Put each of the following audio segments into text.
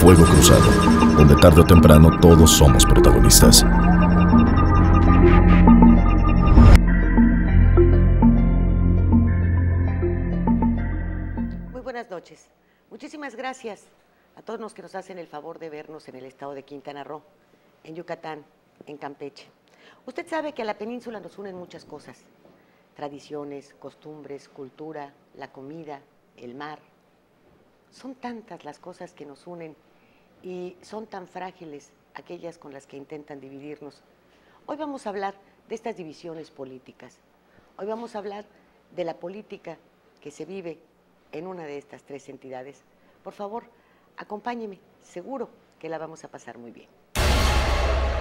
Fuego Cruzado, donde tarde o temprano todos somos protagonistas. Muy buenas noches. Muchísimas gracias a todos los que nos hacen el favor de vernos en el estado de Quintana Roo, en Yucatán, en Campeche. Usted sabe que a la península nos unen muchas cosas: tradiciones, costumbres, cultura, la comida, el mar. Son tantas las cosas que nos unen y son tan frágiles aquellas con las que intentan dividirnos. Hoy vamos a hablar de estas divisiones políticas. Hoy vamos a hablar de la política que se vive en una de estas tres entidades. Por favor, acompáñeme, seguro que la vamos a pasar muy bien.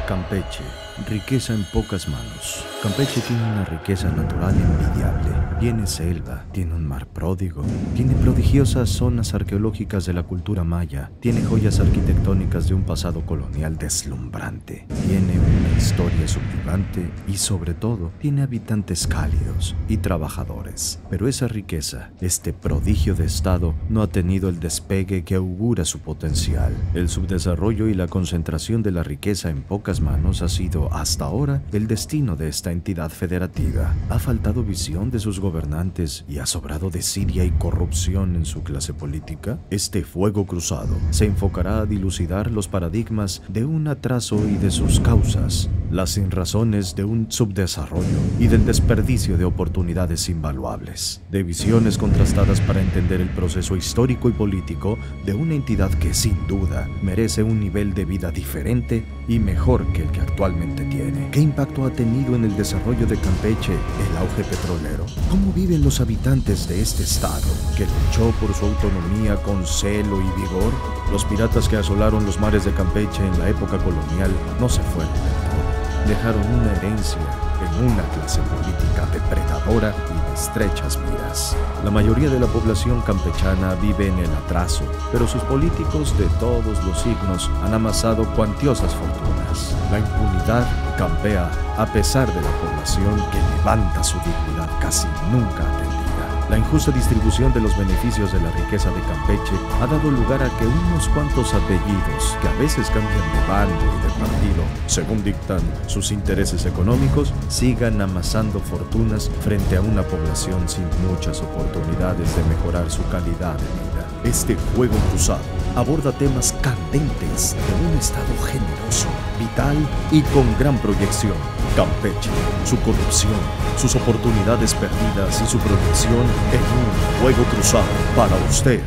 Campeche, riqueza en pocas manos. Campeche tiene una riqueza natural envidiable. Tiene selva, tiene un mar pródigo, tiene prodigiosas zonas arqueológicas de la cultura maya, tiene joyas arquitectónicas de un pasado colonial deslumbrante, tiene una historia subyugante y, sobre todo, tiene habitantes cálidos y trabajadores. Pero esa riqueza, este prodigio de estado, no ha tenido el despegue que augura su potencial. El subdesarrollo y la concentración de la riqueza en pocas manos ha sido, hasta ahora, el destino de esta entidad federativa. Ha faltado visión de sus gobernantes y ha sobrado desidia y corrupción en su clase política. Este fuego cruzado se enfocará a dilucidar los paradigmas de un atraso y de sus causas, las sinrazones de un subdesarrollo y del desperdicio de oportunidades invaluables, de visiones contrastadas para entender el proceso histórico y político de una entidad que, sin duda, merece un nivel de vida diferente y mejor que el que actualmente tiene. ¿Qué impacto ha tenido en el desarrollo de Campeche el auge petrolero? ¿Cómo viven los habitantes de este estado, que luchó por su autonomía con celo y vigor? Los piratas que asolaron los mares de Campeche en la época colonial no se fueron del todo. Dejaron una herencia en una clase política depredadora y de estrechas miras. La mayoría de la población campechana vive en el atraso, pero sus políticos de todos los signos han amasado cuantiosas fortunas. La impunidad campea a pesar de la población que levanta su dignidad casi nunca atendida. La injusta distribución de los beneficios de la riqueza de Campeche ha dado lugar a que unos cuantos apellidos, que a veces cambian de bando y de partido, según dictan sus intereses económicos, sigan amasando fortunas frente a una población sin muchas oportunidades de mejorar su calidad de vida. Este fuego cruzado aborda temas candentes de un estado generoso, vital y con gran proyección: Campeche, su corrupción, sus oportunidades perdidas y su proyección en un fuego cruzado para usted.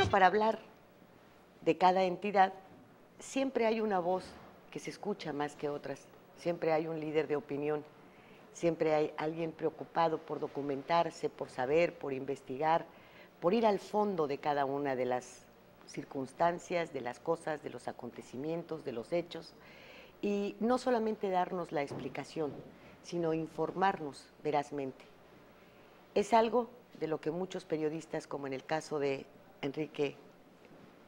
Para hablar de cada entidad, siempre hay una voz que se escucha más que otras, siempre hay un líder de opinión, siempre hay alguien preocupado por documentarse, por saber, por investigar, por ir al fondo de cada una de las circunstancias, de las cosas, de los acontecimientos, de los hechos, y no solamente darnos la explicación, sino informarnos verazmente. Es algo de lo que muchos periodistas, como en el caso de Enrique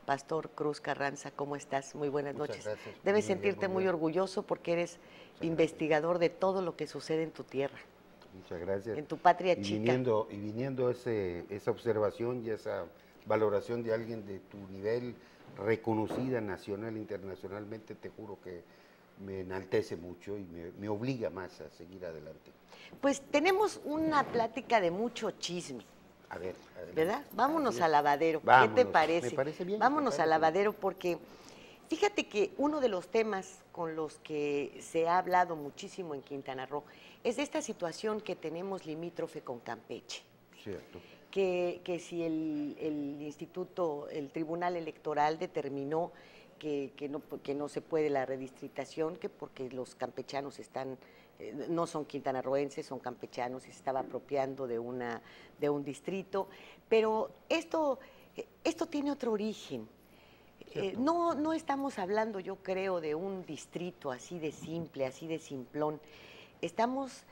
Pastor Cruz Carranza, ¿cómo estás? Muy buenas noches. Gracias. Debes sentirte muy orgulloso porque eres investigador de todo lo que sucede en tu tierra. Muchas gracias. En tu patria chica. Viniendo esa observación y esa valoración de alguien de tu nivel, reconocida nacional e internacionalmente, te juro que me enaltece mucho y me obliga más a seguir adelante. Pues tenemos una plática de mucho chisme. A ver, ¿verdad? Vámonos al lavadero. Vámonos. ¿Qué te parece? Me parece bien. Vámonos al lavadero porque fíjate que uno de los temas con los que se ha hablado muchísimo en Quintana Roo es de esta situación que tenemos limítrofe con Campeche. Cierto. Que si el Tribunal Electoral determinó que no se puede la redistritación, que porque los campechanos no son quintanarroenses, son campechanos, y se estaba apropiando de un distrito, pero esto tiene otro origen. No estamos hablando, yo creo, de un distrito así de simple, así de simplón. Estamos,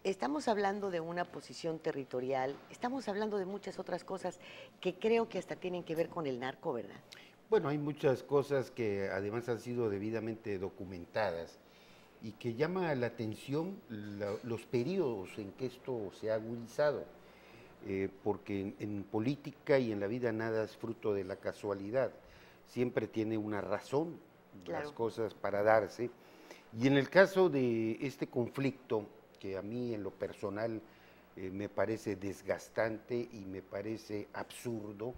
estamos hablando de una posición territorial, estamos hablando de muchas otras cosas que creo que hasta tienen que ver con el narco, ¿verdad? Bueno, hay muchas cosas que además han sido debidamente documentadas y que llama la atención los periodos en que esto se ha agudizado, porque en política y en la vida nada es fruto de la casualidad, siempre tiene una razón Claro. las cosas para darse, y en el caso de este conflicto, que a mí en lo personal me parece desgastante y me parece absurdo,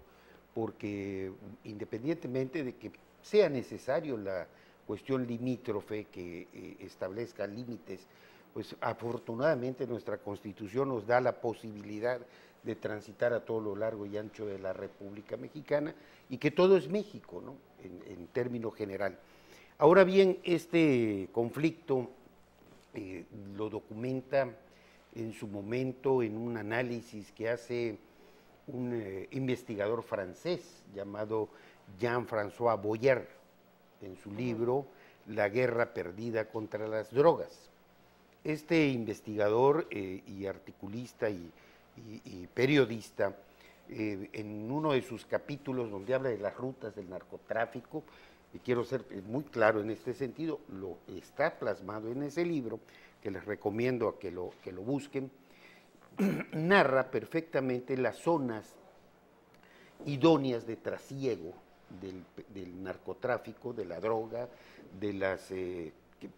porque independientemente de que sea necesario la cuestión limítrofe que establezca límites, pues afortunadamente nuestra Constitución nos da la posibilidad de transitar a todo lo largo y ancho de la República Mexicana y que todo es México, ¿no? En término general. Ahora bien, este conflicto lo documenta en su momento en un análisis que hace un investigador francés llamado Jean-François Boyer en su libro La guerra perdida contra las drogas. Este investigador y articulista y periodista, en uno de sus capítulos donde habla de las rutas del narcotráfico, y quiero ser muy claro en este sentido, lo está plasmado en ese libro, que les recomiendo a que lo busquen, narra perfectamente las zonas idóneas de trasiego del narcotráfico, de la droga, de las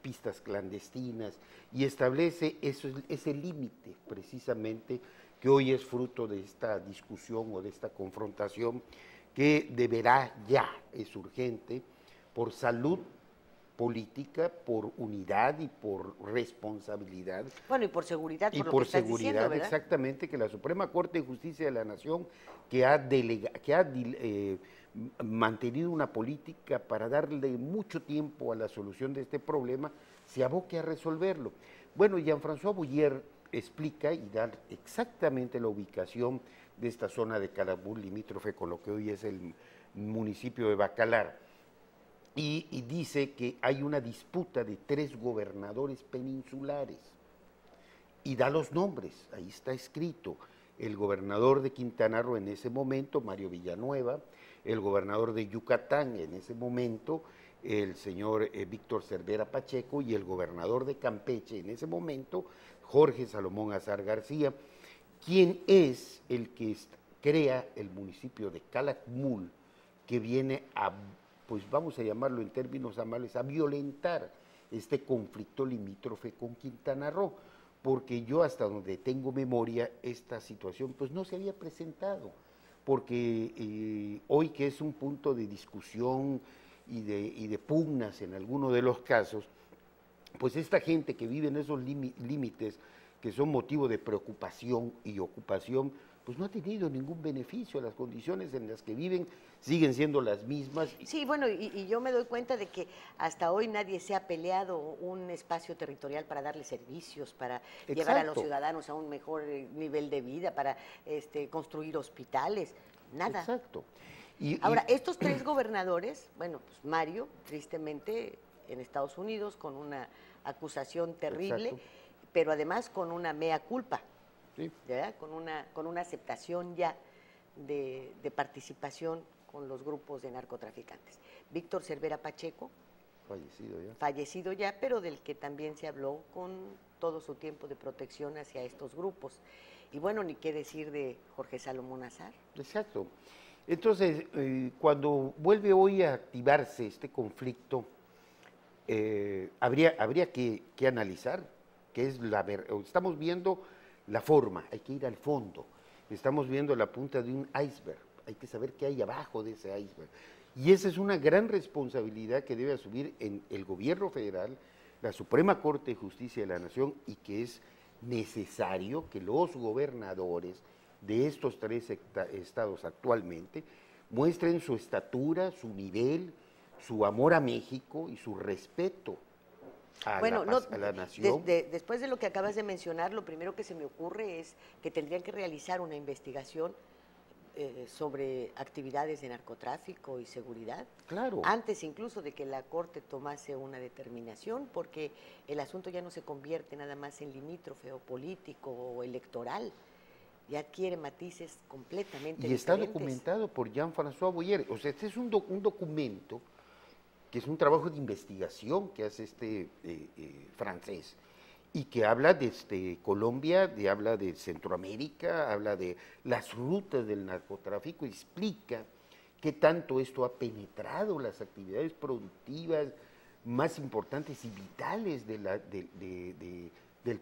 pistas clandestinas, y establece ese límite precisamente que hoy es fruto de esta discusión o de esta confrontación que deberá ya, es urgente, por salud política, por unidad y por responsabilidad. Bueno, y por seguridad, Y por lo por que estás seguridad, diciendo, ¿verdad? exactamente, que la Suprema Corte de Justicia de la Nación, que mantenido una política para darle mucho tiempo a la solución de este problema, se aboque a resolverlo. Bueno, Jean-François Boyer explica y da exactamente la ubicación de esta zona de Calakmul, limítrofe con lo que hoy es el municipio de Bacalar. Y dice que hay una disputa de 3 gobernadores peninsulares y da los nombres, ahí está escrito, el gobernador de Quintana Roo en ese momento, Mario Villanueva, el gobernador de Yucatán en ese momento, el señor Víctor Cervera Pacheco, y el gobernador de Campeche en ese momento, Jorge Salomón Azar García, quien es el que crea el municipio de Calakmul, que viene a, pues vamos a llamarlo en términos amables, a violentar este conflicto limítrofe con Quintana Roo, porque yo hasta donde tengo memoria, esta situación pues no se había presentado, porque hoy que es un punto de discusión y de pugnas en alguno de los casos, pues esta gente que vive en esos límites que son motivo de preocupación y ocupación, pues no ha tenido ningún beneficio, las condiciones en las que viven siguen siendo las mismas. Sí, bueno, y yo me doy cuenta de que hasta hoy nadie se ha peleado un espacio territorial para darle servicios, para llevar a los ciudadanos a un mejor nivel de vida, para construir hospitales, nada. Exacto. Ahora, estos 3 gobernadores, bueno, pues Mario, tristemente, en Estados Unidos, con una acusación terrible, exacto, pero además con una mea culpa, sí, ¿verdad? Con una aceptación ya de participación con los grupos de narcotraficantes. Víctor Cervera Pacheco, fallecido ya, pero del que también se habló con todo su tiempo de protección hacia estos grupos. Y bueno, ni qué decir de Jorge Salomón Azar. Exacto. Entonces, cuando vuelve hoy a activarse este conflicto, habría que analizar qué es estamos viendo la forma, hay que ir al fondo, estamos viendo la punta de un iceberg, hay que saber qué hay abajo de ese iceberg. Y esa es una gran responsabilidad que debe asumir en el gobierno federal, la Suprema Corte de Justicia de la Nación, y que es necesario que los gobernadores de estos 3 estados actualmente muestren su estatura, su nivel, su amor a México y su respeto a la nación. Después de lo que acabas de mencionar, lo primero que se me ocurre es que tendrían que realizar una investigación sobre actividades de narcotráfico y seguridad. Claro. Antes incluso de que la Corte tomase una determinación, porque el asunto ya no se convierte nada más en limítrofe o político o electoral, ya adquiere matices completamente Y está diferentes. documentado por Jean-François Boyer. O sea, este es un documento que es un trabajo de investigación que hace este francés y que habla de Colombia, habla de Centroamérica, habla de las rutas del narcotráfico, explica qué tanto esto ha penetrado las actividades productivas más importantes y vitales del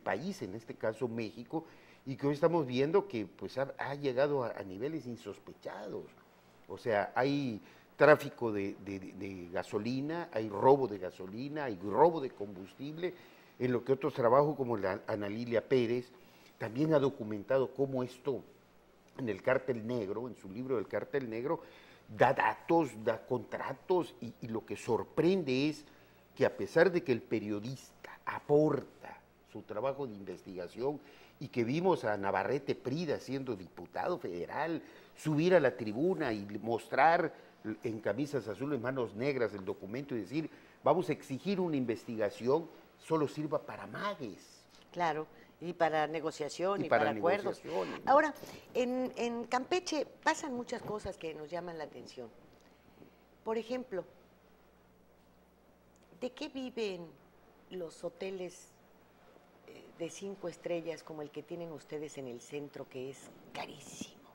país, en este caso México, y que hoy estamos viendo que pues, ha llegado a niveles insospechados. O sea, hay tráfico de gasolina, hay robo de gasolina, hay robo de combustible, en lo que otros trabajos como la Ana Lilia Pérez también ha documentado cómo esto en el Cártel Negro, en su libro del Cártel Negro, da datos, da contratos y lo que sorprende es que a pesar de que el periodista aporta su trabajo de investigación y que vimos a Navarrete Prida siendo diputado federal, subir a la tribuna y mostrar en camisas azules, manos negras el documento y decir, vamos a exigir una investigación, solo sirva para magues. Claro, y para negociación y para acuerdos. Ahora, en Campeche pasan muchas cosas que nos llaman la atención. Por ejemplo, ¿de qué viven los hoteles de 5 estrellas como el que tienen ustedes en el centro, que es carísimo,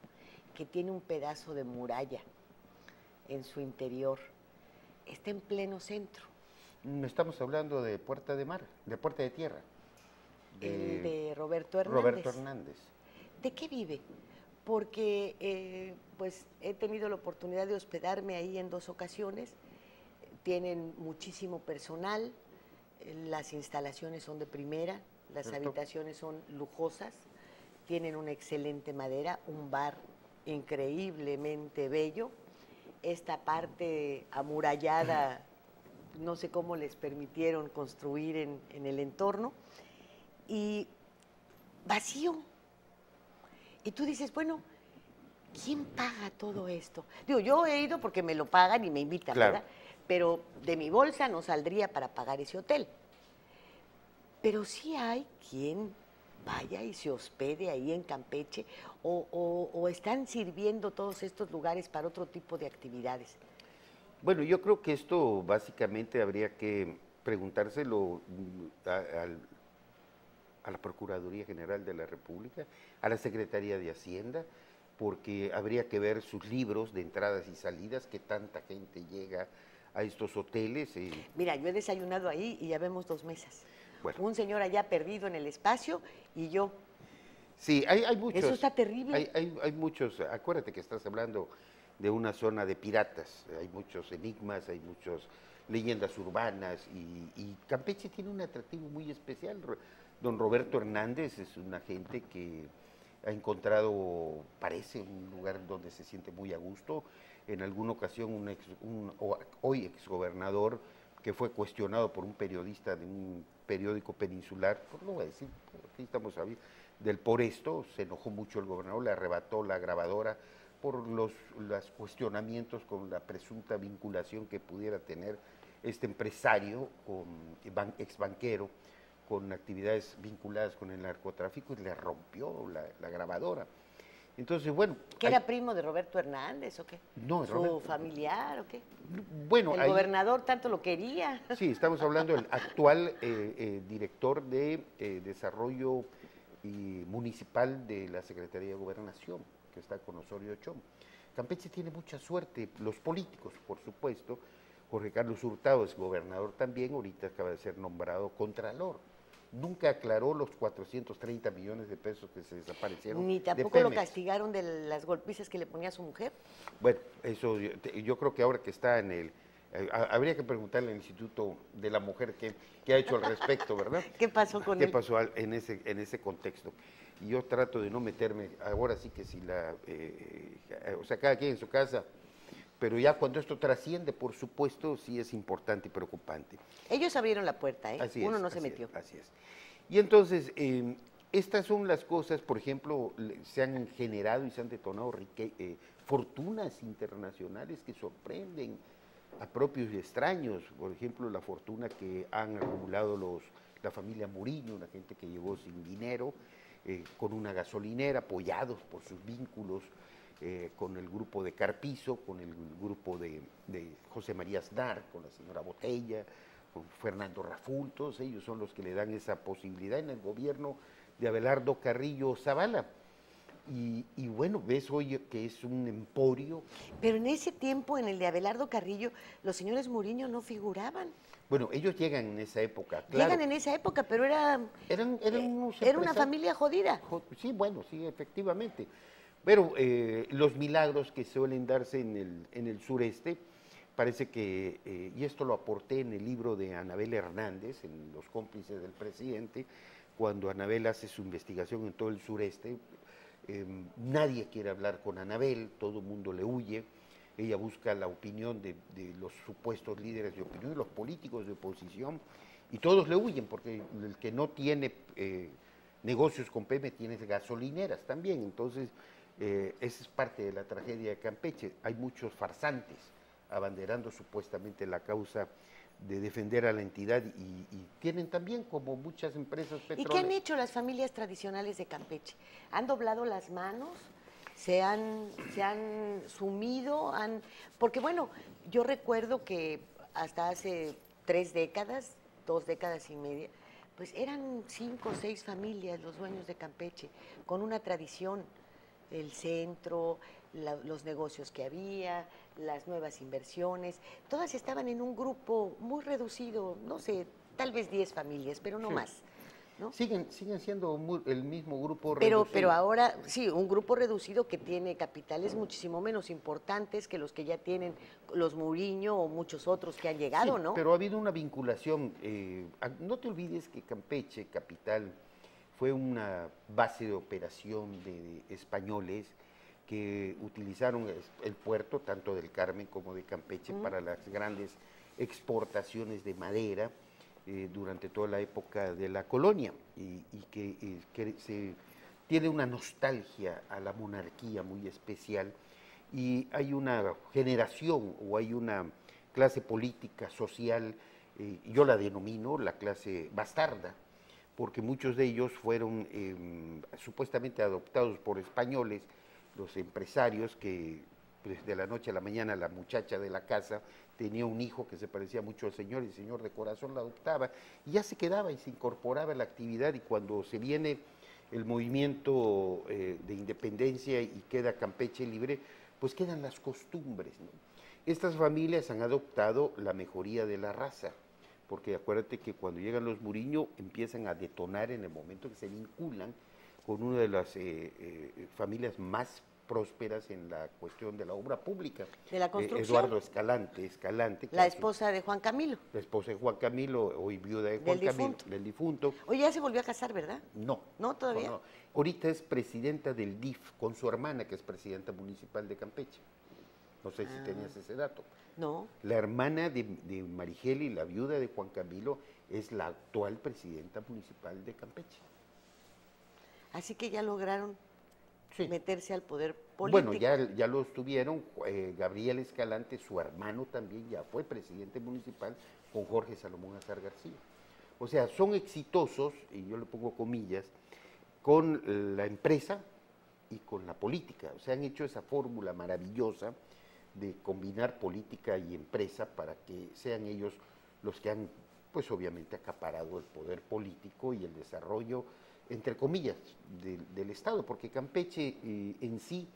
que tiene un pedazo de muralla en su interior? Está en pleno centro. Estamos hablando de Puerta de Mar, de Puerta de Tierra. El de Roberto Hernández. Roberto Hernández. ¿De qué vive? Porque pues he tenido la oportunidad de hospedarme ahí en 2 ocasiones. Tienen muchísimo personal, las instalaciones son de primera, las habitaciones son lujosas, tienen una excelente madera, un bar increíblemente bello. Esta parte amurallada, no sé cómo les permitieron construir en el entorno, y vacío. Y tú dices, bueno, ¿quién paga todo esto? Digo, yo he ido porque me lo pagan y me invitan, claro, ¿verdad? Pero de mi bolsa no saldría para pagar ese hotel. Pero sí hay quien vaya y se hospede ahí en Campeche o están sirviendo todos estos lugares para otro tipo de actividades. Bueno, yo creo que esto básicamente habría que preguntárselo a la Procuraduría General de la República, a la Secretaría de Hacienda, porque habría que ver sus libros de entradas y salidas, que tanta gente llega a estos hoteles. Mira, yo he desayunado ahí y ya vemos 2 mesas. Bueno. Un señor allá perdido en el espacio y yo. Sí, hay muchos. Eso está terrible. Hay muchos, acuérdate que estás hablando de una zona de piratas, hay muchos enigmas, hay muchas leyendas urbanas y Campeche tiene un atractivo muy especial. Don Roberto Hernández es una gente que ha encontrado, parece, un lugar donde se siente muy a gusto. En alguna ocasión hoy exgobernador que fue cuestionado por un periodista de un periódico peninsular, pues no voy a decir, aquí estamos hablando, por esto, se enojó mucho el gobernador, le arrebató la grabadora por los cuestionamientos con la presunta vinculación que pudiera tener este empresario, ex banquero, con actividades vinculadas con el narcotráfico, y le rompió la grabadora. Entonces, bueno... ¿Que era primo de Roberto Hernández o qué? No, ¿Su familiar o qué? Bueno, el gobernador tanto lo quería. Sí, estamos hablando del actual director de Desarrollo Municipal de la Secretaría de Gobernación, que está con Osorio Chong. Campeche tiene mucha suerte, los políticos, por supuesto. Jorge Carlos Hurtado es gobernador también, ahorita acaba de ser nombrado contralor. Nunca aclaró los 430 millones de pesos que se desaparecieron. Ni tampoco lo castigaron de las golpizas que le ponía a su mujer. Bueno, eso yo creo que ahora que está en el... habría que preguntarle al Instituto de la Mujer qué ha hecho al respecto, ¿verdad? ¿Qué pasó con él? ¿Qué pasó en ese contexto? Y yo trato de no meterme, ahora sí que si o sea, cada quien en su casa, pero ya cuando esto trasciende, por supuesto, sí es importante y preocupante. Ellos abrieron la puerta, ¿eh? Así Uno es, no se metió. Así es. Y entonces, estas son las cosas, por ejemplo, se han generado y se han detonado fortunas internacionales que sorprenden a propios y extraños. Por ejemplo, la fortuna que han acumulado la familia Muriño, una gente que llegó sin dinero, con una gasolinera, apoyados por sus vínculos con el grupo de Carpizo, con el grupo de José María Aznar, con la señora Botella, con Fernando Raful. Todos ellos son los que le dan esa posibilidad en el gobierno de Abelardo Carrillo Zavala. Y bueno, ves hoy que es un emporio. Pero en ese tiempo, en el de Abelardo Carrillo, los señores Muriño no figuraban. Bueno, ellos llegan en esa época, claro. Llegan en esa época, pero eran era una familia jodida. Sí, bueno, sí, efectivamente. Pero los milagros que suelen darse en el sureste, parece que, y esto lo aporté en el libro de Anabel Hernández, en Los cómplices del presidente, cuando Anabel hace su investigación en todo el sureste, nadie quiere hablar con Anabel, todo el mundo le huye. Ella busca la opinión de los supuestos líderes de opinión, los políticos de oposición, y todos le huyen, porque el que no tiene negocios con PM tiene gasolineras también. Entonces, esa es parte de la tragedia de Campeche. Hay muchos farsantes abanderando supuestamente la causa de defender a la entidad y tienen también, como muchas empresas petroleras. ¿Y qué han hecho las familias tradicionales de Campeche? ¿Han doblado las manos? ¿Se han sumido? Porque bueno, yo recuerdo que hasta hace 3 décadas, 2 décadas y media, pues eran 5 o 6 familias los dueños de Campeche, con una tradición, el centro, los negocios que había, las nuevas inversiones, todas estaban en un grupo muy reducido, no sé, tal vez 10 familias, pero no más. ¿No? Siguen siendo el mismo grupo reducido. Pero Ahora, sí, un grupo reducido que tiene capitales muchísimo menos importantes que los que ya tienen los Muriño o muchos otros que han llegado, sí, ¿no? Pero ha habido una vinculación. No te olvides que Campeche, capital, fue una base de operación de españoles que utilizaron el puerto, tanto del Carmen como de Campeche, para las grandes exportaciones de madera, durante toda la época de la colonia, y que se tiene una nostalgia a la monarquía muy especial, y hay una generación o hay una clase política, social, yo la denomino la clase bastarda, porque muchos de ellos fueron supuestamente adoptados por españoles, los empresarios que pues, de la noche a la mañana la muchacha de la casa tenía un hijo que se parecía mucho al señor, y el señor de corazón la adoptaba, y ya se quedaba y se incorporaba a la actividad, y cuando se viene el movimiento de independencia y queda Campeche libre, pues quedan las costumbres, ¿no? Estas familias han adoptado la mejoría de la raza, porque acuérdate que cuando llegan los Muriño empiezan a detonar en el momento que se vinculan con una de las familias más prósperas en la cuestión de la obra pública. De la construcción. Eduardo Escalante. La esposa de Juan Camilo. La esposa de Juan Camilo, hoy viuda de Juan Camilo, del difunto. Oye, ya se volvió a casar, ¿verdad? No. ¿No todavía? No. Ahorita es presidenta del DIF con su hermana, que es presidenta municipal de Campeche. No sé si tenías ese dato. No. La hermana de Marigeli, la viuda de Juan Camilo, es la actual presidenta municipal de Campeche. Así que ya lograron meterse al poder Bueno, político. ya lo estuvieron. Gabriel Escalante, su hermano también, ya fue presidente municipal con Jorge Salomón Azar García. O sea, son exitosos, y yo le pongo comillas, con la empresa y con la política. O sea, han hecho esa fórmula maravillosa de combinar política y empresa para que sean ellos los que han, pues obviamente, acaparado el poder político y el desarrollo, entre comillas, del Estado, porque Campeche en sí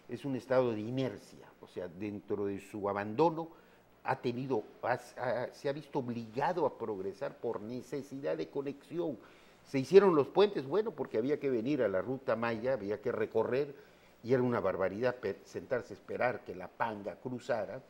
es un estado de inercia, o sea, dentro de su abandono se ha visto obligado a progresar por necesidad de conexión. Se hicieron los puentes, bueno, porque había que venir a la ruta Maya, había que recorrer, y era una barbaridad sentarse a esperar que la Panga cruzara,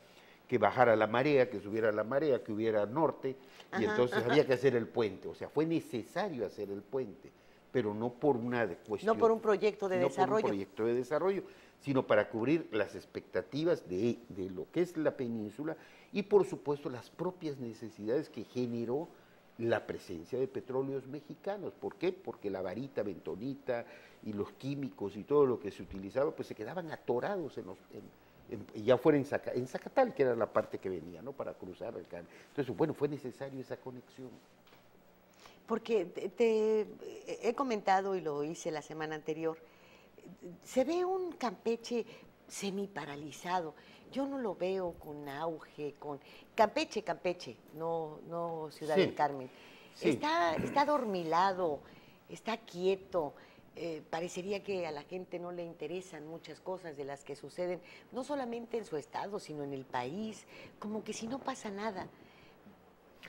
que bajara la marea, que subiera la marea, que hubiera norte, y entonces había que hacer el puente. O sea, fue necesario hacer el puente, pero no por una cuestión. No por un proyecto de desarrollo. No por un proyecto de desarrollo, sino para cubrir las expectativas de lo que es la península y, por supuesto, las propias necesidades que generó la presencia de petróleos mexicanos. ¿Por qué? Porque la varita bentonita y los químicos y todo lo que se utilizaba, pues se quedaban atorados ya fuera en Zacatal, que era la parte que venía, ¿no? Para cruzar el canal. Entonces, bueno, fue necesario esa conexión. Porque te he comentado y lo hice la semana anterior, se ve un Campeche semiparalizado. Yo no lo veo con auge, con Campeche, no Ciudad del Carmen. Sí. Está adormilado, está quieto. Parecería que a la gente no le interesan muchas cosas de las que suceden, no solamente en su estado, sino en el país, como que si no pasa nada.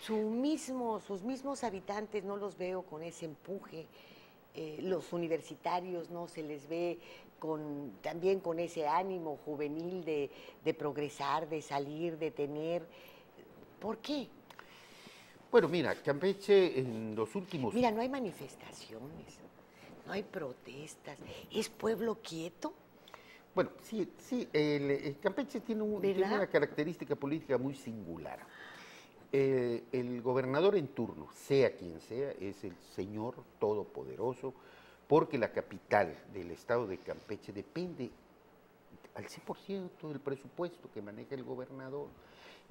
Sus mismos habitantes no los veo con ese empuje. Los universitarios no se les ve también con ese ánimo juvenil de progresar, de salir, de tener. ¿Por qué? Bueno, mira, Campeche en los últimos... Mira, no hay manifestaciones, no hay protestas, es pueblo quieto. Bueno, sí, el Campeche tiene una característica política muy singular. El gobernador en turno, sea quien sea, es el señor todopoderoso, porque la capital del estado de Campeche depende al 100% del presupuesto que maneja el gobernador.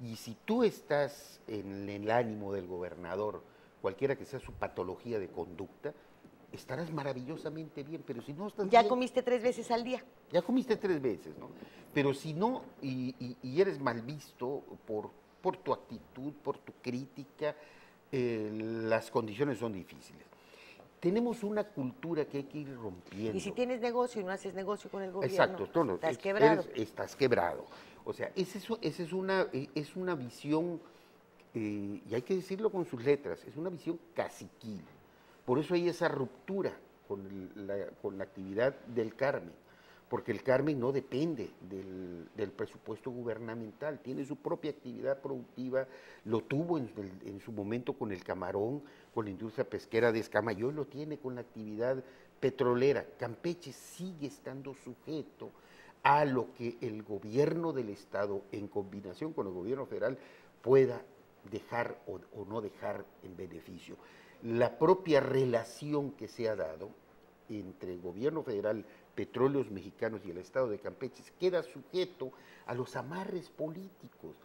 Y si tú estás en el ánimo del gobernador, cualquiera que sea su patología de conducta, estarás maravillosamente bien, pero si no estás ¿Ya bien, comiste 3 veces al día? Ya comiste 3 veces, ¿no? Pero si no, y eres mal visto por tu actitud, por tu crítica, las condiciones son difíciles. Tenemos una cultura que hay que ir rompiendo. Y si tienes negocio y no haces negocio con el gobierno, exacto, estás quebrado. Estás quebrado. O sea, esa es una visión, y hay que decirlo con sus letras, es una visión caciquil. Por eso hay esa ruptura con la actividad del Carmen, porque el Carmen no depende del presupuesto gubernamental, tiene su propia actividad productiva, lo tuvo en su momento con el camarón, con la industria pesquera de escama, y hoy lo tiene con la actividad petrolera. Campeche sigue estando sujeto a lo que el gobierno del Estado, en combinación con el gobierno federal, pueda dejar o no dejar en beneficio. La propia relación que se ha dado entre el gobierno federal, Petróleos Mexicanos y el Estado de Campeche queda sujeto a los amarres políticos.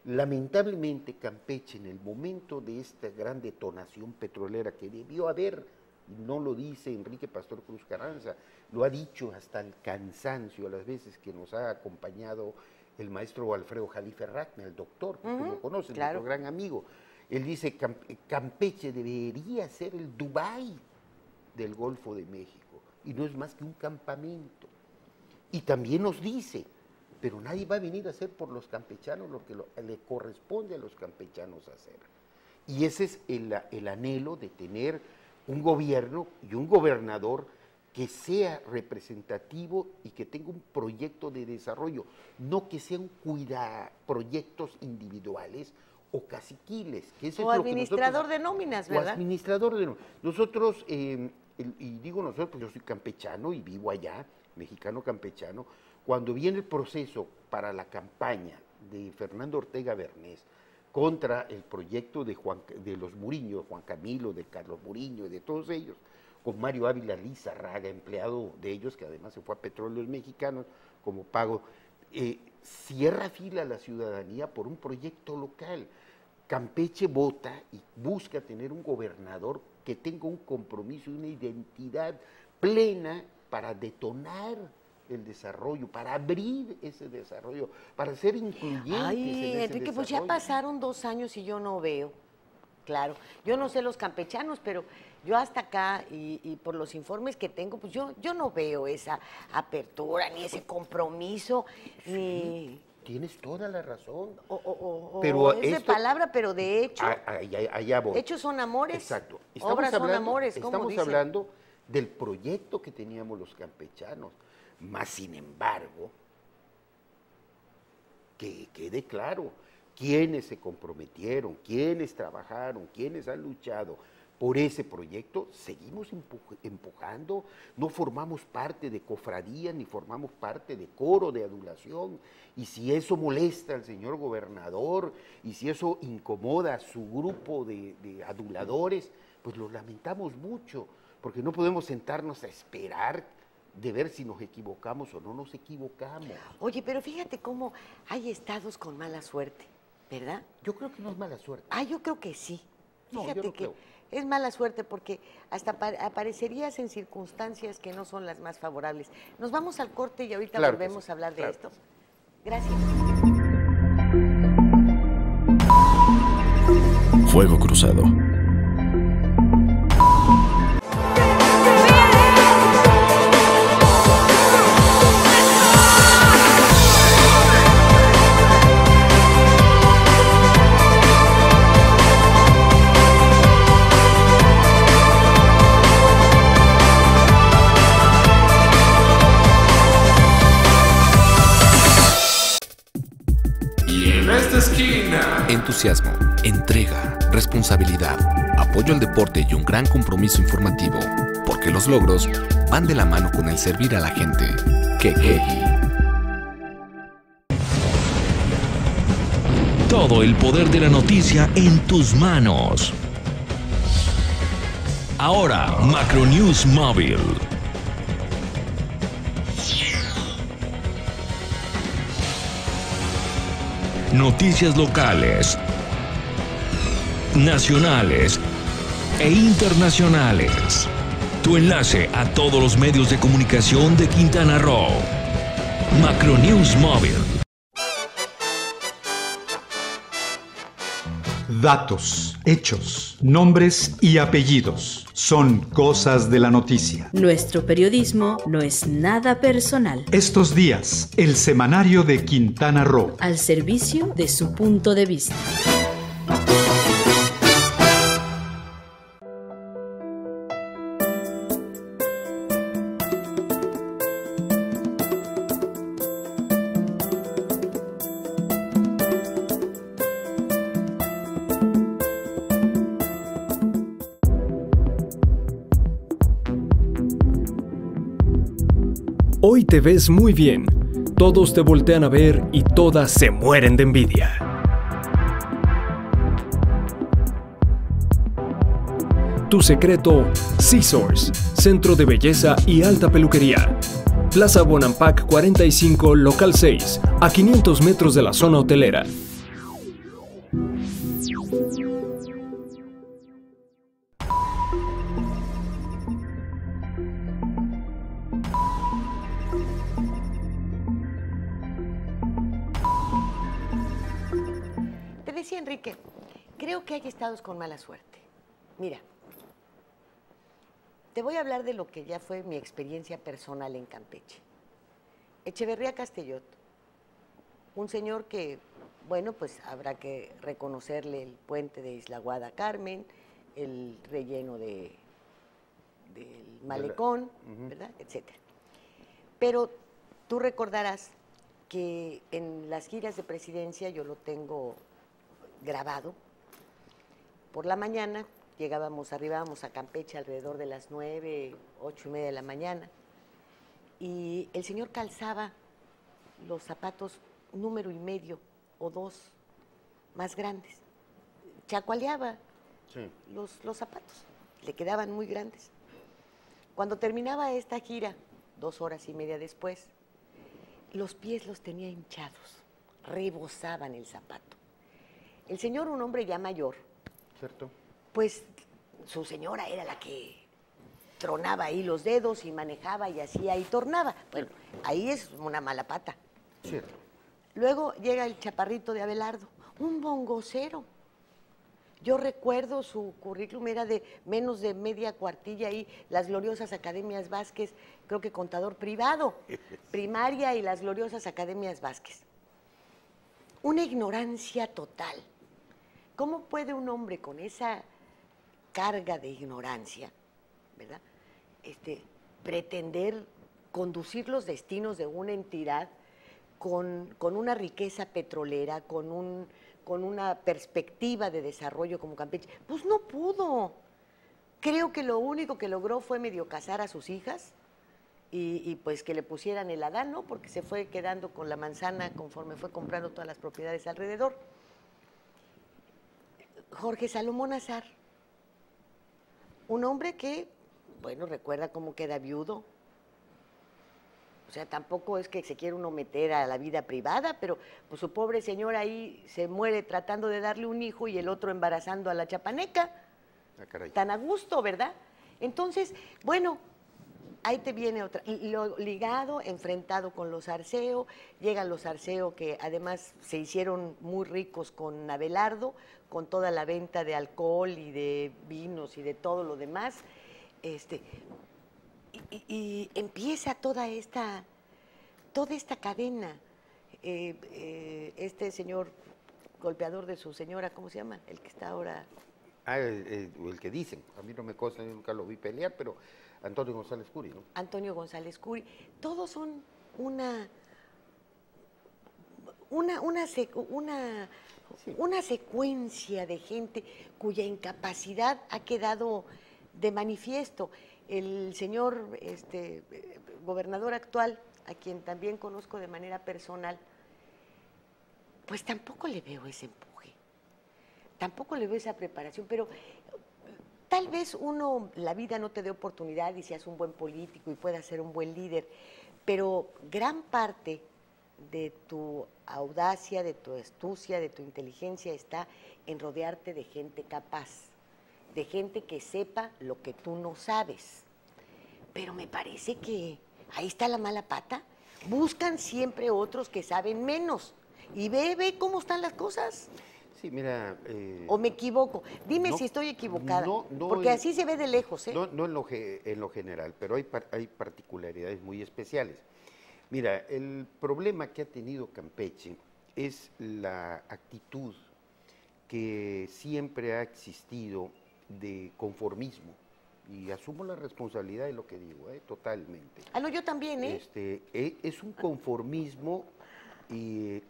Lamentablemente Campeche, en el momento de esta gran detonación petrolera que debió haber, y no lo dice Enrique Pastor Cruz Carranza, lo ha dicho hasta el cansancio a las veces que nos ha acompañado el maestro Alfredo Jalife Racna, el doctor, que tú lo conoces, claro, nuestro gran amigo. Él dice, Campeche debería ser el Dubái del Golfo de México, y no es más que un campamento. Y también nos dice, pero nadie va a venir a hacer por los campechanos lo que le corresponde a los campechanos hacer. Y ese es el anhelo de tener un gobierno y un gobernador que sea representativo y que tenga un proyecto de desarrollo, no que sean proyectos individuales o caciquiles. Que eso o es administrador de nóminas, ¿verdad? O administrador de nóminas. Nosotros, y digo nosotros, pues yo soy campechano y vivo allá, mexicano campechano, cuando viene el proceso para la campaña de Fernando Ortega Bernés contra el proyecto de los Muriño, de Juan Camilo, de Carlos Muriño y de todos ellos, con Mario Ávila Lizarraga, empleado de ellos, que además se fue a Petróleos Mexicanos como pago, cierra fila a la ciudadanía por un proyecto local. Campeche vota y busca tener un gobernador que tenga un compromiso y una identidad plena para detonar el desarrollo, para abrir ese desarrollo, para ser incluyentes en ese Enrique, pues desarrollo. ya pasaron 2 años y yo no veo. Claro, yo no sé los campechanos, pero yo hasta acá y por los informes que tengo, pues yo no veo esa apertura, ni ese compromiso, Sí, ni... tienes toda la razón. Pero es de palabra, pero de hecho. Allá voy. Hechos son amores. Exacto. Obras son amores, ¿cómo Estamos dicen? hablando del proyecto que teníamos los campechanos. Más sin embargo, que quede claro, quienes se comprometieron, quienes trabajaron, quienes han luchado por ese proyecto, seguimos empujando, no formamos parte de cofradía ni formamos parte de coro de adulación, y si eso molesta al señor gobernador y si eso incomoda a su grupo de aduladores, pues lo lamentamos mucho, porque no podemos sentarnos a esperar de ver si nos equivocamos o no nos equivocamos. Oye, pero fíjate cómo hay estados con mala suerte, ¿verdad? Yo creo que no es mala suerte. Yo creo que sí. No, Fíjate yo no que creo. es mala suerte porque hasta aparecerías en circunstancias que no son las más favorables. Nos vamos al corte y ahorita Claro que volvemos sí, a hablar de claro esto. que sí. Gracias. Fuego Cruzado. Y en esta esquina, Entusiasmo, entrega, responsabilidad, apoyo al deporte y un gran compromiso informativo, porque los logros van de la mano con el servir a la gente. Kekegi. Todo el poder de la noticia en tus manos. Ahora, Macronews Móvil. Noticias locales, nacionales e internacionales. Tu enlace a todos los medios de comunicación de Quintana Roo. Macronews Móvil. Datos, hechos, nombres y apellidos son cosas de la noticia. Nuestro periodismo no es nada personal. Estos días, el semanario de Quintana Roo. Al servicio de su punto de vista. Hoy te ves muy bien, todos te voltean a ver y todas se mueren de envidia. Tu secreto, Scissors, centro de belleza y alta peluquería. Plaza Bonampak 45, local 6, a 500 metros de la zona hotelera. Te decía, Enrique, creo que hay estados con mala suerte. Mira, te voy a hablar de lo que ya fue mi experiencia personal en Campeche. Echeverría Castellot, un señor que, bueno, pues habrá que reconocerle el puente de Isla Guada Carmen, el relleno del malecón, ¿verdad? Etcétera. Pero tú recordarás que en las giras de presidencia, yo lo tengo grabado, por la mañana arribábamos a Campeche alrededor de las 9, 8:30 de la mañana, y el señor calzaba los zapatos 1,5 o 2 más grandes, chacualeaba los zapatos, le quedaban muy grandes. Cuando terminaba esta gira, 2 horas y media después, los pies los tenía hinchados, rebosaban el zapato. El señor, un hombre ya mayor, ¿Cierto? pues su señora era la que tronaba ahí los dedos y manejaba y hacía y tornaba. Bueno, ahí es una mala pata. Cierto. Luego llega el chaparrito de Abelardo, un bongocero. Yo recuerdo su currículum, era de menos de media cuartilla ahí, las gloriosas Academias Vázquez, creo que contador privado, primaria y las gloriosas Academias Vázquez. Una ignorancia total. ¿Cómo puede un hombre con esa carga de ignorancia, ¿verdad? Pretender conducir los destinos de una entidad con una riqueza petrolera, con una perspectiva de desarrollo como Campeche? Pues no pudo. Creo que lo único que logró fue medio casar a sus hijas y pues que le pusieran el Adán, ¿no? Porque se fue quedando con la manzana conforme fue comprando todas las propiedades alrededor. Jorge Salomón Azar, un hombre que, bueno, recuerda cómo queda viudo. O sea, tampoco es que se quiera uno meter a la vida privada, pero pues su pobre señor ahí se muere tratando de darle un hijo y el otro embarazando a la chapaneca. Ah, caray. Tan a gusto, ¿verdad? Entonces, bueno, ahí te viene otra. Lo ligado, enfrentado con los Arceo, llegan los Arceo que además se hicieron muy ricos con Abelardo, con toda la venta de alcohol y de vinos y de todo lo demás. Y empieza toda esta cadena. Este señor golpeador de su señora, ¿cómo se llama? El que está ahora... Ah, el que dicen, a mí no me consta, yo nunca lo vi pelear, pero Antonio González Curi, ¿no? Antonio González Curi, todos son una secuencia de gente cuya incapacidad ha quedado de manifiesto. El señor gobernador actual, a quien también conozco de manera personal, pues tampoco le veo ese empuje, tampoco le veo esa preparación, pero tal vez la vida no te dé oportunidad y seas un buen político y puedas ser un buen líder, pero gran parte de tu audacia, de tu astucia, de tu inteligencia está en rodearte de gente capaz, de gente que sepa lo que tú no sabes. Pero me parece que ahí está la mala pata. Buscan siempre otros que saben menos. Y ve cómo están las cosas. Sí, mira... ¿O me equivoco? Dime no, si estoy equivocada, no, porque así se ve de lejos, ¿eh? No en lo general, pero hay particularidades muy especiales. Mira, el problema que ha tenido Campeche es la actitud que siempre ha existido de conformismo, y asumo la responsabilidad de lo que digo, totalmente. Ah, no, yo también, es un conformismo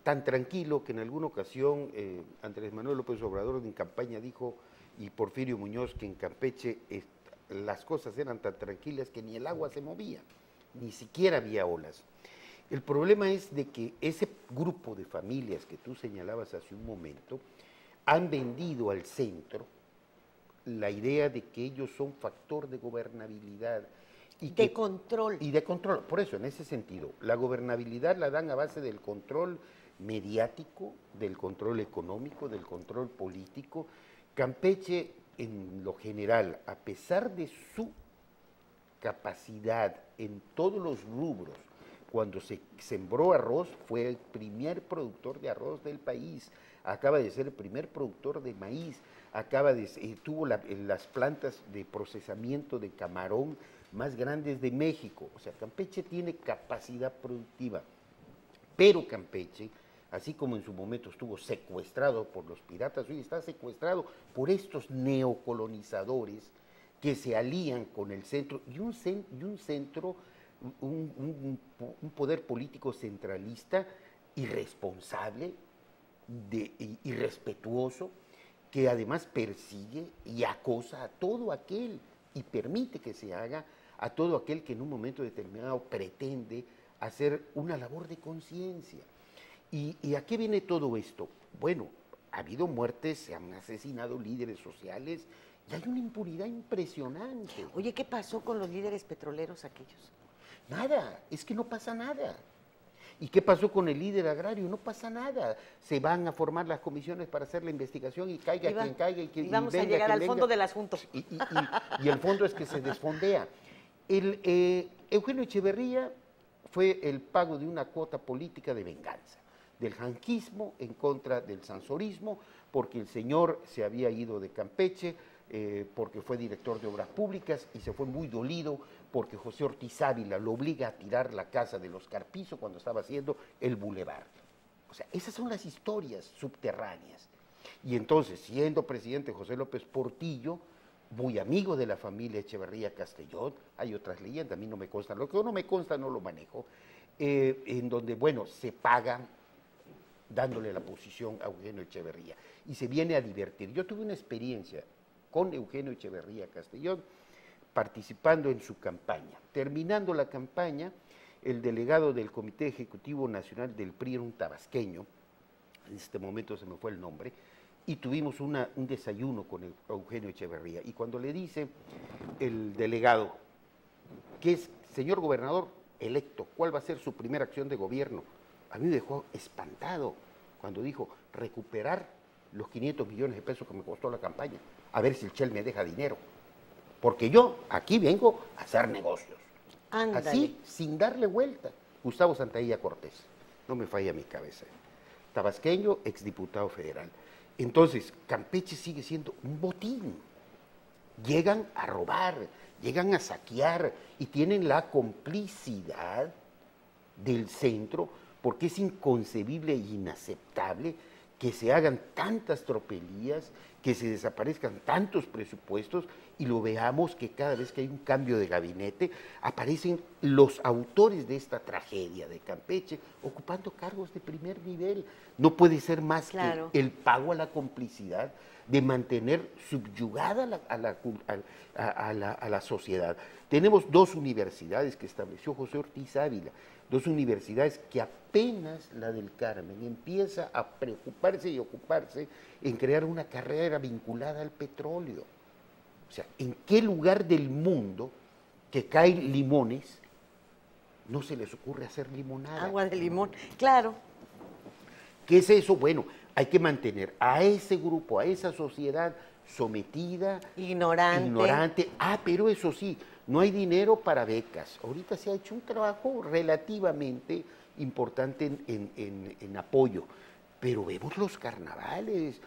tan tranquilo que en alguna ocasión Andrés Manuel López Obrador en campaña dijo, y Porfirio Muñoz, que en Campeche las cosas eran tan tranquilas que ni el agua se movía, ni siquiera había olas. El problema es de que ese grupo de familias que tú señalabas hace un momento han vendido al centro la idea de que ellos son factor de gobernabilidad. De control. Y de control. Por eso, en ese sentido, la gobernabilidad la dan a base del control mediático, del control económico, del control político. Campeche, en lo general, a pesar de su capacidad en todos los rubros, cuando se sembró arroz, fue el primer productor de arroz del país, acaba de ser el primer productor de maíz, tuvo las plantas de procesamiento de camarón más grandes de México. O sea, Campeche tiene capacidad productiva, pero Campeche, así como en su momento estuvo secuestrado por los piratas, hoy está secuestrado por estos neocolonizadores que se alían con el centro, y un centro, un poder político centralista irresponsable, irrespetuoso, que además persigue y acosa a todo aquel, y permite que se haga a todo aquel que en un momento determinado pretende hacer una labor de conciencia. ¿Y a qué viene todo esto? Bueno, ha habido muertes, se han asesinado líderes sociales, y hay una impunidad impresionante. Oye, ¿qué pasó con los líderes petroleros aquellos? Nada, es que no pasa nada. ¿Y qué pasó con el líder agrario? No pasa nada. Se van a formar las comisiones para hacer la investigación y caiga quien caiga. Y vamos a llegar al fondo del asunto. Y el fondo es que se desfondea. Eugenio Echeverría fue el pago de una cuota política de venganza, del janquismo en contra del sansorismo, porque el señor se había ido de Campeche, porque fue director de Obras Públicas y se fue muy dolido porque José Ortiz Ávila lo obliga a tirar la casa de los Carpizo cuando estaba haciendo el bulevar. O sea, esas son las historias subterráneas. Y entonces, siendo presidente José López Portillo, muy amigo de la familia Echeverría Castellón, hay otras leyendas, a mí no me consta, lo que no me consta no lo manejo, en donde, bueno, se paga dándole la posición a Eugenio Echeverría y se viene a divertir. Yo tuve una experiencia con Eugenio Echeverría Castellón, participando en su campaña. Terminando la campaña, el delegado del Comité Ejecutivo Nacional del PRI era un tabasqueño, en este momento se me fue el nombre, y tuvimos un desayuno con Eugenio Echeverría. Y cuando le dice el delegado, que es, señor gobernador electo, ¿cuál va a ser su primera acción de gobierno? A mí me dejó espantado cuando dijo, recuperar los 500 millones de pesos que me costó la campaña, a ver si el Shell me deja dinero. Porque yo aquí vengo a hacer negocios. Ándale. Así, sin darle vuelta. Gustavo Santaella Cortés, no me falla mi cabeza. Tabasqueño, exdiputado federal. Entonces, Campeche sigue siendo un botín. Llegan a robar, llegan a saquear y tienen la complicidad del centro, porque es inconcebible e inaceptable que se hagan tantas tropelías, que se desaparezcan tantos presupuestos y lo veamos que cada vez que hay un cambio de gabinete aparecen los autores de esta tragedia de Campeche ocupando cargos de primer nivel. No puede ser más que el pago a la complicidad de mantener subyugada a la sociedad. Tenemos dos universidades que estableció José Ortiz Ávila, dos universidades que apenas la del Carmen empieza a preocuparse y ocuparse en crear una carrera vinculada al petróleo. O sea, ¿en qué lugar del mundo que caen limones no se les ocurre hacer limonada? Agua de limón, claro. ¿Qué es eso? Bueno, hay que mantener a ese grupo, a esa sociedad sometida, ignorante. Ah, pero eso sí, no hay dinero para becas. Ahorita se ha hecho un trabajo relativamente importante en apoyo, pero vemos los carnavales.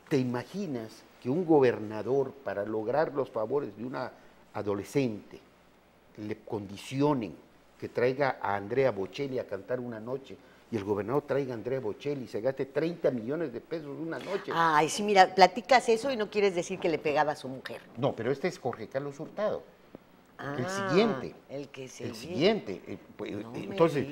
¿Te imaginas que un gobernador, para lograr los favores de una adolescente, le condicionen que traiga a Andrea Bocelli a cantar una noche, y el gobernador traiga a Andrea Bocelli y se gaste 30 millones de pesos una noche? Ay, sí, mira, platicas eso y no quieres decir que le pegaba a su mujer. No, pero este es Jorge Carlos Hurtado. El siguiente. El que se El siguiente. Entonces,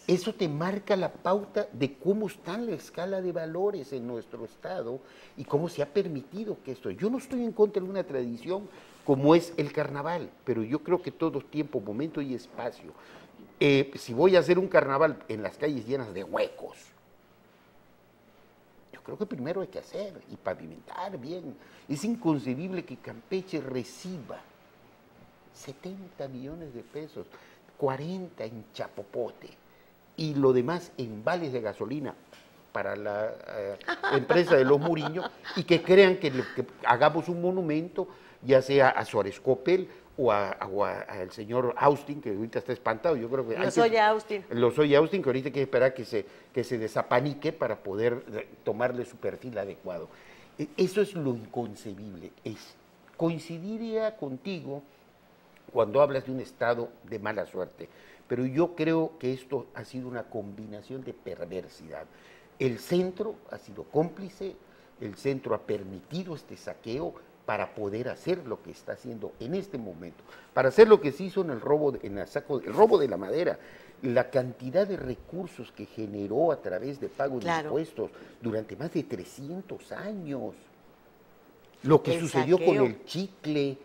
eso te marca la pauta de cómo está la escala de valores en nuestro Estado y cómo se ha permitido que esto. Yo no estoy en contra de una tradición como es el carnaval, pero yo creo que todo tiempo, momento y espacio. Si voy a hacer un carnaval en las calles llenas de huecos, yo creo que primero hay que hacer y pavimentar bien. Es inconcebible que Campeche reciba 70 millones de pesos, 40 en chapopote y lo demás en vales de gasolina para la empresa de los Muriño, y que crean que hagamos un monumento, ya sea a Suárez Coppel o al señor Austin, que ahorita está espantado. Yo creo que Lozoya Austin, que ahorita hay que esperar que se desapanique para poder tomarle su perfil adecuado. Eso es lo inconcebible. Coincidiría contigo cuando hablas de un estado de mala suerte, pero yo creo que esto ha sido una combinación de perversidad. El centro ha sido cómplice, el centro ha permitido este saqueo para poder hacer lo que está haciendo en este momento, para hacer lo que se hizo en el robo de la madera, la cantidad de recursos que generó a través de pago de impuestos durante más de 300 años, lo que sucedió con el chicle,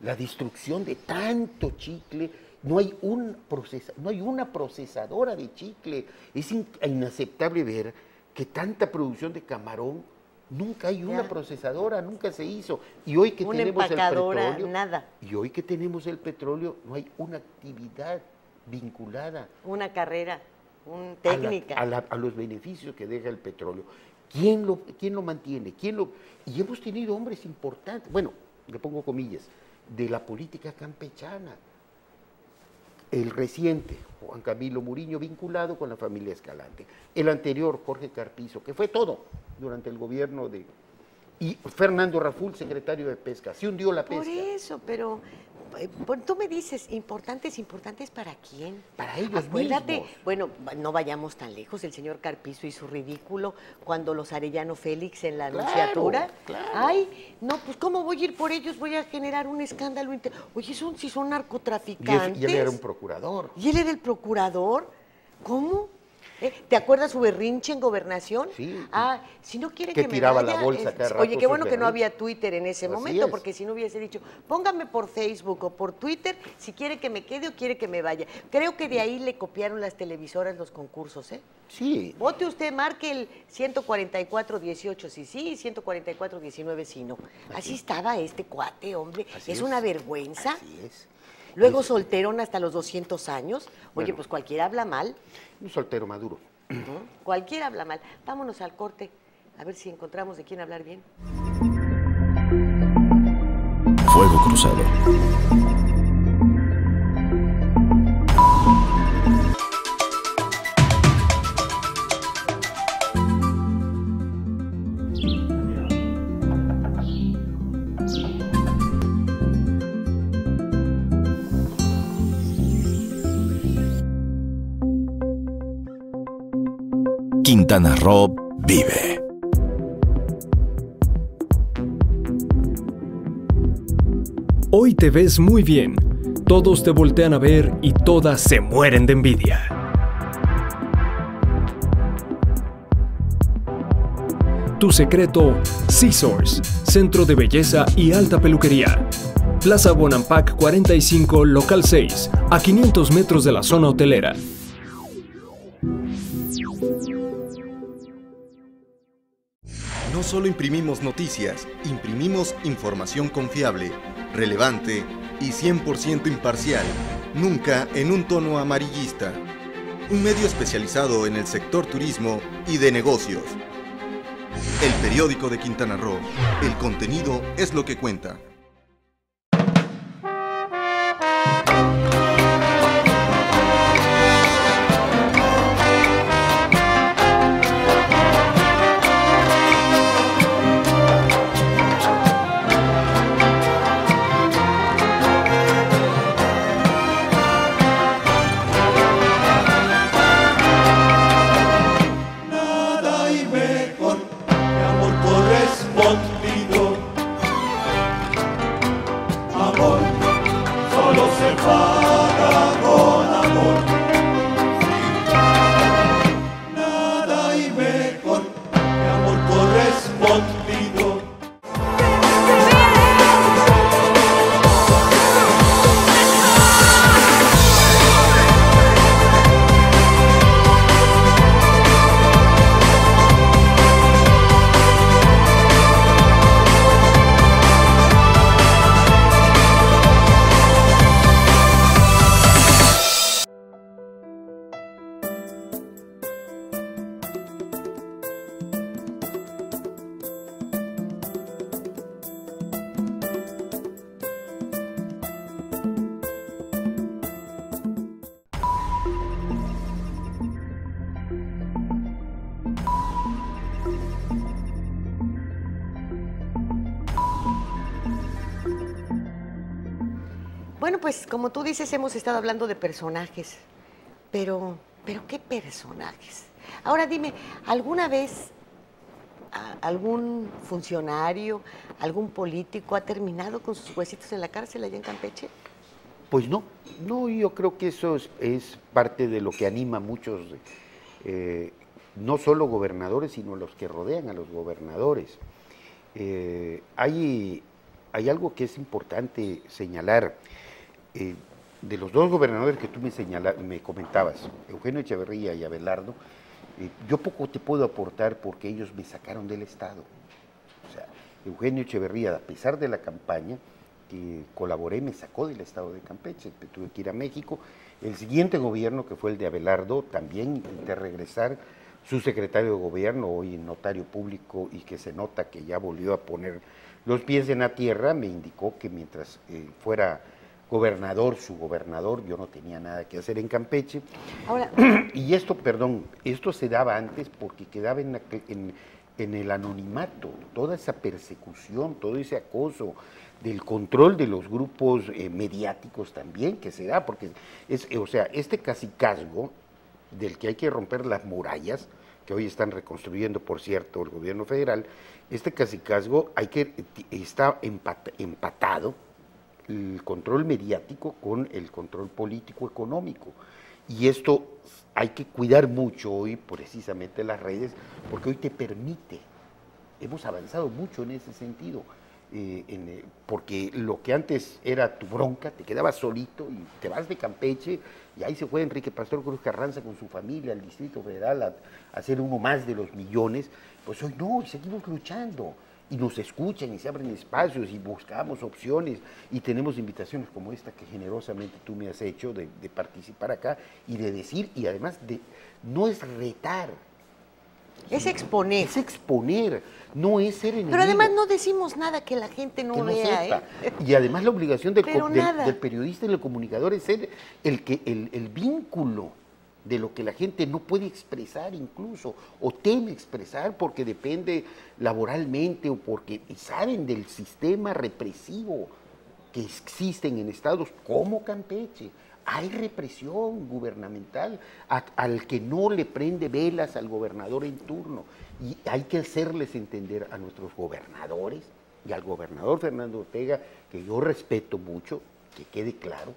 la destrucción de tanto chicle. No hay una procesadora de chicle. Es inaceptable ver que tanta producción de camarón, nunca hay una procesadora, nunca se hizo. Y hoy que tenemos el petróleo, nada. Y hoy que tenemos el petróleo, no hay una actividad vinculada. Una carrera, técnica. A los beneficios que deja el petróleo. ¿Quién lo mantiene? Y hemos tenido hombres importantes, bueno, le pongo comillas, de la política campechana. El reciente, Juan Camilo Muriño, vinculado con la familia Escalante. El anterior, Jorge Carpizo, que fue todo durante el gobierno de... Y Fernando Raful, secretario de Pesca. Se hundió la pesca. Por eso, pero tú me dices, ¿importantes para quién? Para ellos Acuérdate, mismos. Bueno, no vayamos tan lejos, el señor Carpizo hizo ridículo cuando los Arellano Félix en la anunciatura. Claro. Ay, no, pues ¿cómo voy a ir por ellos? Voy a generar un escándalo. Oye, si son narcotraficantes. Y él era un procurador. ¿Y él era el procurador? ¿Cómo? ¿Te acuerdas su berrinche en Gobernación? Sí. Ah, si no quiere que me tiraba vaya, la bolsa cada rato oye, qué bueno sus que no berrinches. había Twitter en ese Así momento, es. porque si no hubiese dicho, póngame por Facebook o por Twitter si quiere que me quede o quiere que me vaya. Creo que de ahí le copiaron las televisoras los concursos, ¿eh? Sí. Vote usted, marque el 144-18 sí, sí, y 144-19 sí, no. Así estaba este cuate, hombre. Así Es es. una vergüenza. Así es. Luego solterón hasta los 200 años. Oye, Bueno. pues cualquiera habla mal. Un soltero maduro. ¿No? Cualquiera habla mal. Vámonos al corte, a ver si encontramos de quién hablar bien. Fuego cruzado. Quintana Roo vive. Hoy te ves muy bien. Todos te voltean a ver y todas se mueren de envidia. Tu secreto, Scissors, Centro de Belleza y Alta Peluquería. Plaza Bonampak 45, local 6, a 500 metros de la zona hotelera. No solo imprimimos noticias, imprimimos información confiable, relevante y 100% imparcial, nunca en un tono amarillista. Un medio especializado en el sector turismo y de negocios. El periódico de Quintana Roo. El contenido es lo que cuenta. Nada hay mejor que amor correspondido. Amor solo se paga con amor. Nada hay mejor que amor correspondido. Bueno, pues como tú dices, hemos estado hablando de personajes, pero ¿qué personajes? Ahora dime, ¿alguna vez algún funcionario, algún político ha terminado con sus huesitos en la cárcel allá en Campeche? Pues no, yo creo que eso es parte de lo que anima a muchos, no solo gobernadores, sino los que rodean a los gobernadores. Hay algo que es importante señalar. De los dos gobernadores que tú me comentabas, Eugenio Echeverría y Abelardo, yo poco te puedo aportar porque ellos me sacaron del Estado. O sea, Eugenio Echeverría, a pesar de la campaña que colaboré, me sacó del Estado de Campeche, tuve que ir a México. El siguiente gobierno, que fue el de Abelardo, también intenté regresar. Su secretario de gobierno, hoy notario público, y que se nota que ya volvió a poner los pies en la tierra, me indicó que mientras fuera gobernador, su gobernador, yo no tenía nada que hacer en Campeche. Ahora, y esto se daba antes porque quedaba en el anonimato, toda esa persecución, todo ese acoso, del control de los grupos mediáticos también que se da, porque este cacicazgo del que hay que romper las murallas, que hoy están reconstruyendo, por cierto, el gobierno federal, este cacicazgo está empatado el control mediático con el control político económico. Y esto hay que cuidar mucho hoy, precisamente las redes, porque hoy te permite. Hemos avanzado mucho en ese sentido, porque lo que antes era tu bronca, te quedabas solito y te vas de Campeche y ahí se fue Enrique Pastor Cruz Carranza con su familia al Distrito Federal a ser uno más de los millones. Pues hoy no, y seguimos luchando y nos escuchan y se abren espacios y buscamos opciones y tenemos invitaciones como esta que generosamente tú me has hecho de participar acá y de decir, y además no es retar. Es exponer. Es exponer, no es ser enemigo. Pero además no decimos nada que la gente no vea. Sepa. Y además la obligación del periodista y del comunicador es ser el vínculo de lo que la gente no puede expresar incluso, o teme expresar porque depende laboralmente o porque saben del sistema represivo que existen en estados como Campeche. Hay represión gubernamental al que no le prende velas al gobernador en turno. Y hay que hacerles entender a nuestros gobernadores y al gobernador Fernando Ortega, que yo respeto mucho, que quede claro,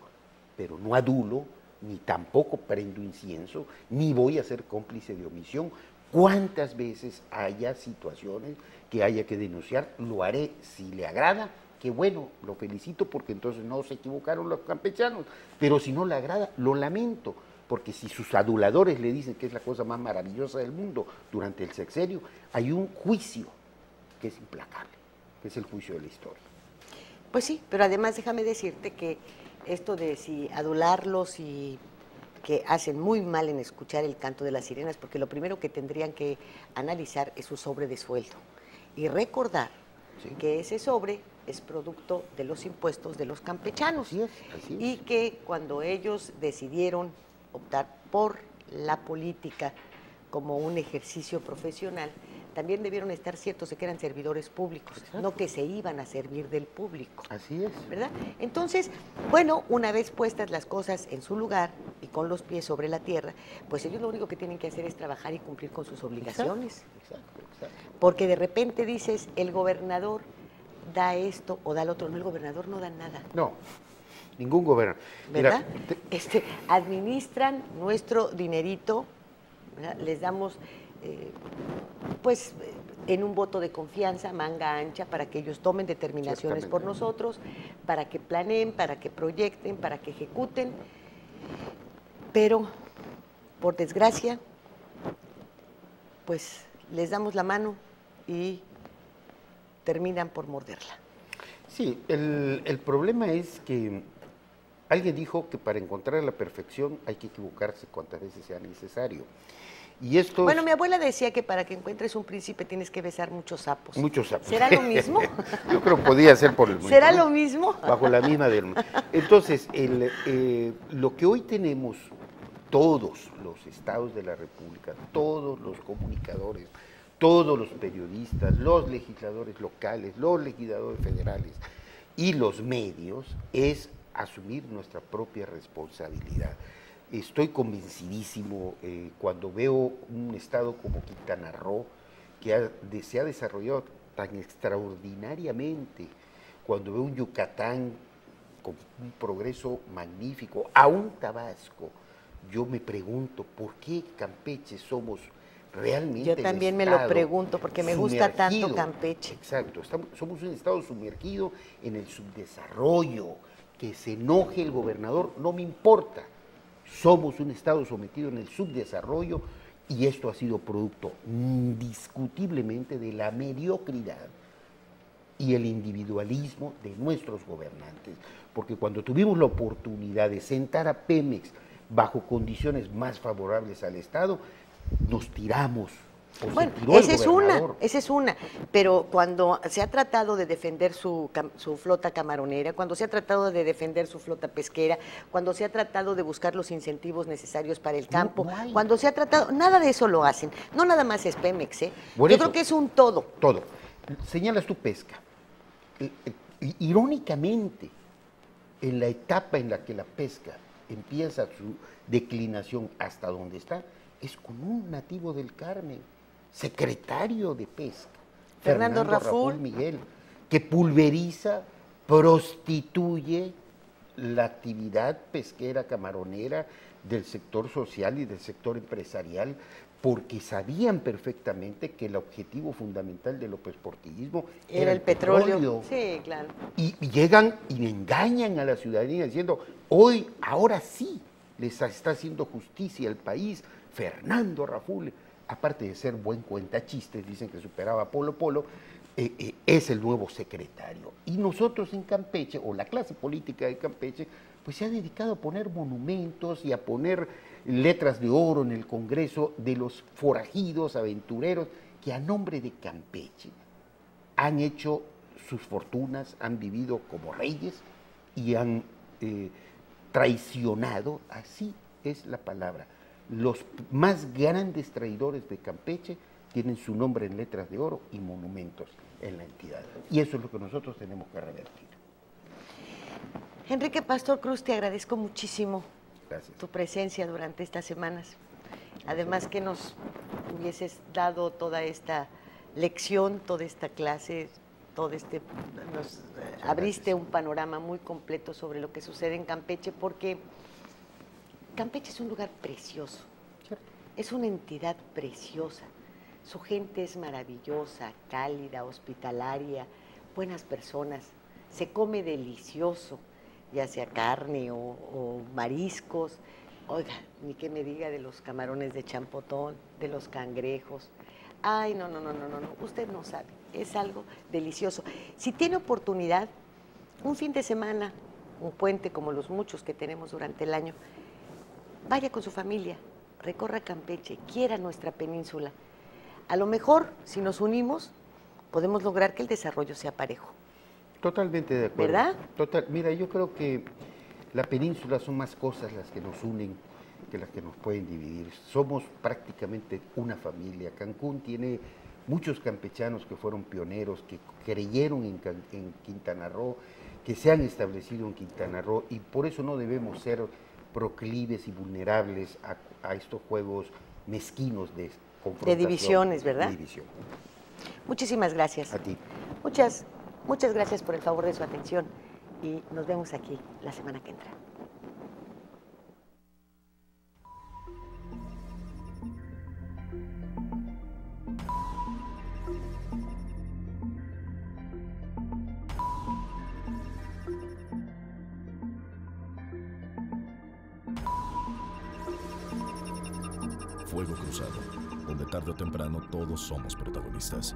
pero no adulo, ni tampoco prendo incienso, ni voy a ser cómplice de omisión. Cuántas veces haya situaciones que haya que denunciar, lo haré si le agrada. Que bueno, lo felicito porque entonces no se equivocaron los campechanos, pero si no le agrada, lo lamento, porque si sus aduladores le dicen que es la cosa más maravillosa del mundo durante el sexenio, hay un juicio que es implacable, que es el juicio de la historia. Pues sí, pero además déjame decirte que esto de si adularlos y que hacen muy mal en escuchar el canto de las sirenas, porque lo primero que tendrían que analizar es su sobre de sueldo y recordar que ese sobre es producto de los impuestos de los campechanos. Así es. Y que cuando ellos decidieron optar por la política como un ejercicio profesional, también debieron estar ciertos de que eran servidores públicos, no que se iban a servir del público. Así es. ¿Verdad? Entonces, bueno, una vez puestas las cosas en su lugar y con los pies sobre la tierra, pues ellos lo único que tienen que hacer es trabajar y cumplir con sus obligaciones. Exacto. Porque de repente dices, el gobernador da esto o da lo otro. No, el gobernador no da nada. No, ningún gobernador. ¿Verdad? Administran nuestro dinerito, ¿verdad? Les damos, en un voto de confianza, manga ancha, para que ellos tomen determinaciones por nosotros, para que planeen, para que proyecten, para que ejecuten. Pero, por desgracia, pues les damos la mano y terminan por morderla. Sí, el problema es que alguien dijo que para encontrar la perfección hay que equivocarse cuantas veces sea necesario. Y esto bueno, mi abuela decía que para que encuentres un príncipe tienes que besar muchos sapos. Muchos sapos. ¿Será lo mismo? Yo creo que podría ser por el mismo. ¿Será lo mismo? Bajo la misma del... Entonces, lo que hoy tenemos todos los estados de la República, todos los comunicadores, todos los periodistas, los legisladores locales, los legisladores federales y los medios, es asumir nuestra propia responsabilidad. Estoy convencidísimo cuando veo un estado como Quintana Roo, que se ha desarrollado tan extraordinariamente, cuando veo un Yucatán con un progreso magnífico, a un Tabasco, yo me pregunto, ¿por qué Campeche somos realmente? Yo también me lo pregunto, porque me gusta tanto Campeche. Exacto, somos un estado sumergido en el subdesarrollo. Que se enoje el gobernador, no me importa. Somos un estado sometido en el subdesarrollo y esto ha sido producto indiscutiblemente de la mediocridad y el individualismo de nuestros gobernantes. Porque cuando tuvimos la oportunidad de sentar a Pemex bajo condiciones más favorables al Estado, nos tiramos. Bueno, esa es una, pero cuando se ha tratado de defender su flota camaronera, cuando se ha tratado de defender su flota pesquera, cuando se ha tratado de buscar los incentivos necesarios para el campo, cuando se ha tratado, nada de eso lo hacen, no nada más es Pemex, yo creo que es un todo. Todo. Señalas tu pesca. Irónicamente, en la etapa en la que la pesca empieza su declinación hasta donde está, es con un nativo del Carmen, secretario de Pesca, Fernando Raful Miguel, que pulveriza, prostituye la actividad pesquera, camaronera, del sector social y del sector empresarial, porque sabían perfectamente que el objetivo fundamental del López Portillismo era el petróleo. Sí, claro. Y llegan y engañan a la ciudadanía diciendo, hoy, ahora sí, les está haciendo justicia al país, Fernando Raful, aparte de ser buen cuentachistes, dicen que superaba a Polo Polo, es el nuevo secretario. Y nosotros en Campeche, o la clase política de Campeche, pues se ha dedicado a poner monumentos y a poner letras de oro en el Congreso de los forajidos, aventureros, que a nombre de Campeche han hecho sus fortunas, han vivido como reyes y han traicionado, así es la palabra. Los más grandes traidores de Campeche tienen su nombre en letras de oro y monumentos en la entidad. Y eso es lo que nosotros tenemos que revertir. Enrique Pastor Cruz, te agradezco muchísimo Gracias. Tu presencia durante estas semanas. Además que nos hubieses dado toda esta lección, toda esta clase, nos abriste un panorama muy completo sobre lo que sucede en Campeche, porque Campeche es un lugar precioso, es una entidad preciosa. Su gente es maravillosa, cálida, hospitalaria, buenas personas, se come delicioso, ya sea carne o mariscos. Oiga, ni que me diga de los camarones de champotón, de los cangrejos. Ay, no, usted no sabe, es algo delicioso. Si tiene oportunidad, un fin de semana, un puente como los muchos que tenemos durante el año, vaya con su familia, recorra Campeche, quiera nuestra península. A lo mejor, si nos unimos, podemos lograr que el desarrollo sea parejo. Totalmente de acuerdo. ¿Verdad? Mira, yo creo que la península son más cosas las que nos unen que las que nos pueden dividir. Somos prácticamente una familia. Cancún tiene muchos campechanos que fueron pioneros, que creyeron en Quintana Roo, que se han establecido en Quintana Roo, y por eso no debemos ser proclives y vulnerables a estos juegos mezquinos de confrontación. De divisiones, ¿verdad? De división. Muchísimas gracias. A ti. Muchas gracias por el favor de su atención y nos vemos aquí la semana que entra. Fuego Cruzado, donde tarde o temprano todos somos protagonistas.